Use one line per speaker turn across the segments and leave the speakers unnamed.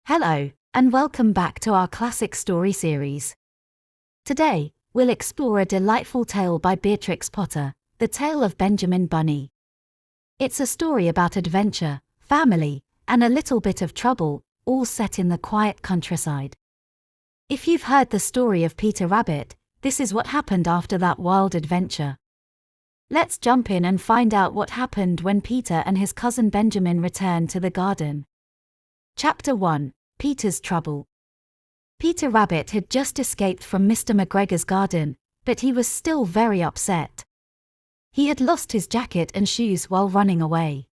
Hello, and welcome back to our classic story series. Today, we'll explore a delightful tale by Beatrix Potter, The Tale of Benjamin Bunny. It's a story about adventure, family, and a little bit of trouble, all set in the quiet countryside. If you've heard the story of Peter Rabbit, this is what happened after that wild adventure. Let's jump in and find out what happened when Peter and his cousin Benjamin returned to the garden. Chapter 1. Peter's Trouble. Peter Rabbit had just escaped from Mr. McGregor's garden, but he was still very upset. He had lost his jacket and shoes while running away.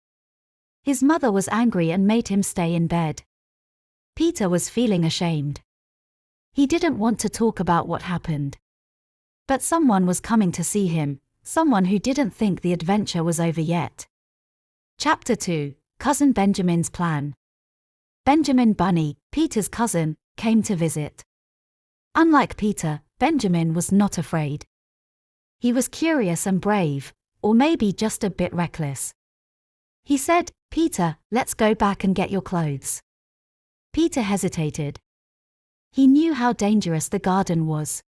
His mother was angry and made him stay in bed. Peter was feeling ashamed. He didn't want to talk about what happened. But someone was coming to see him, someone who didn't think the adventure was over yet. Chapter 2. Cousin Benjamin's Plan. Benjamin Bunny, Peter's cousin, came to visit. Unlike Peter, Benjamin was not afraid. He was curious and brave, or maybe just a bit reckless. He said, "Peter, let's go back and get your clothes." Peter hesitated. He knew how dangerous the garden was.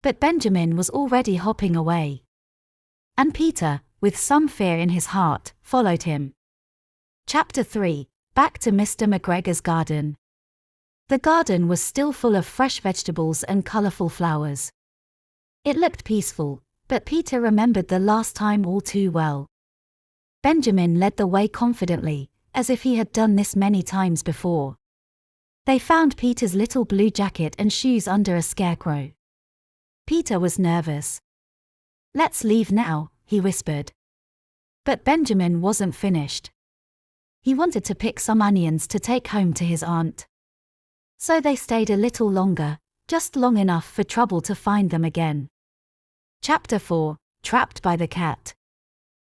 But Benjamin was already hopping away. And Peter, with some fear in his heart, followed him. Chapter 3. Back to Mr. McGregor's garden. The garden was still full of fresh vegetables and colorful flowers. It looked peaceful, but Peter remembered the last time all too well. Benjamin led the way confidently, as if he had done this many times before. They found Peter's little blue jacket and shoes under a scarecrow. Peter was nervous. "Let's leave now," he whispered. But Benjamin wasn't finished. He wanted to pick some onions to take home to his aunt. So they stayed a little longer, just long enough for trouble to find them again. Chapter 4. Trapped by the cat.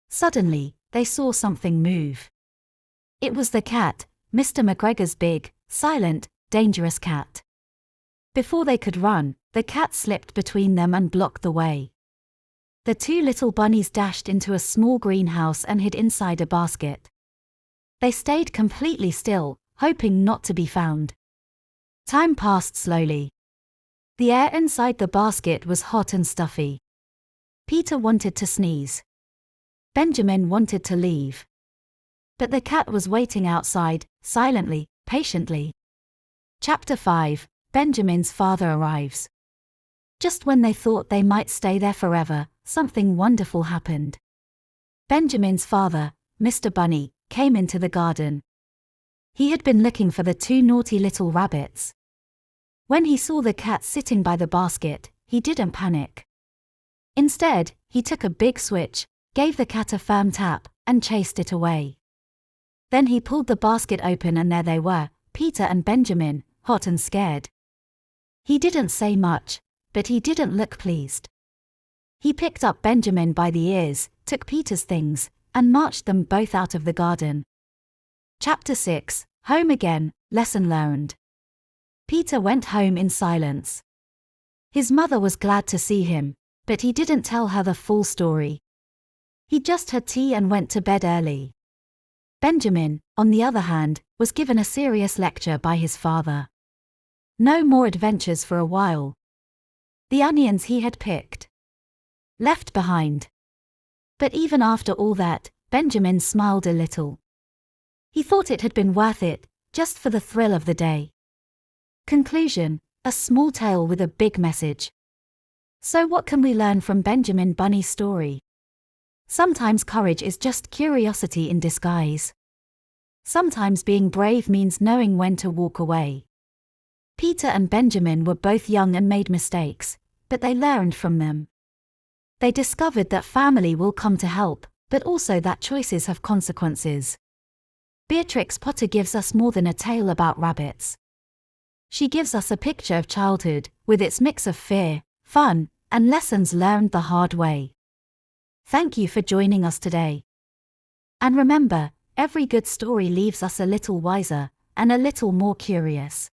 Suddenly, they saw something move. It was the cat, Mr. McGregor's big, silent, dangerous cat. Before they could run, the cat slipped between them and blocked the way. The two little bunnies dashed into a small greenhouse and hid inside a basket. They stayed completely still, hoping not to be found. Time passed slowly. The air inside the basket was hot and stuffy. Peter wanted to sneeze. Benjamin wanted to leave. But the cat was waiting outside, silently, patiently. Chapter 5. Benjamin's father arrives. Just when they thought they might stay there forever, something wonderful happened. Benjamin's father, Mr. Bunny, came into the garden. He had been looking for the two naughty little rabbits. When he saw the cat sitting by the basket, he didn't panic. Instead, he took a big switch, gave the cat a firm tap, and chased it away. Then he pulled the basket open and there they were, Peter and Benjamin, hot and scared. He didn't say much, but he didn't look pleased. He picked up Benjamin by the ears, took Peter's things, and marched them both out of the garden. Chapter 6. Home again, lesson learned. Peter went home in silence. His mother was glad to see him, but he didn't tell her the full story. He just had tea and went to bed early. Benjamin, on the other hand, was given a serious lecture by his father. No more adventures for a while. The onions he had picked. Left behind. But even after all that, Benjamin smiled a little. He thought it had been worth it, just for the thrill of the day. Conclusion: a small tale with a big message. So what can we learn from Benjamin Bunny's story? Sometimes courage is just curiosity in disguise. Sometimes being brave means knowing when to walk away. Peter and Benjamin were both young and made mistakes, but they learned from them. They discovered that family will come to help, but also that choices have consequences. Beatrix Potter gives us more than a tale about rabbits. She gives us a picture of childhood, with its mix of fear, fun, and lessons learned the hard way. Thank you for joining us today. And remember, every good story leaves us a little wiser, and a little more curious.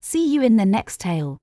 See you in the next tale.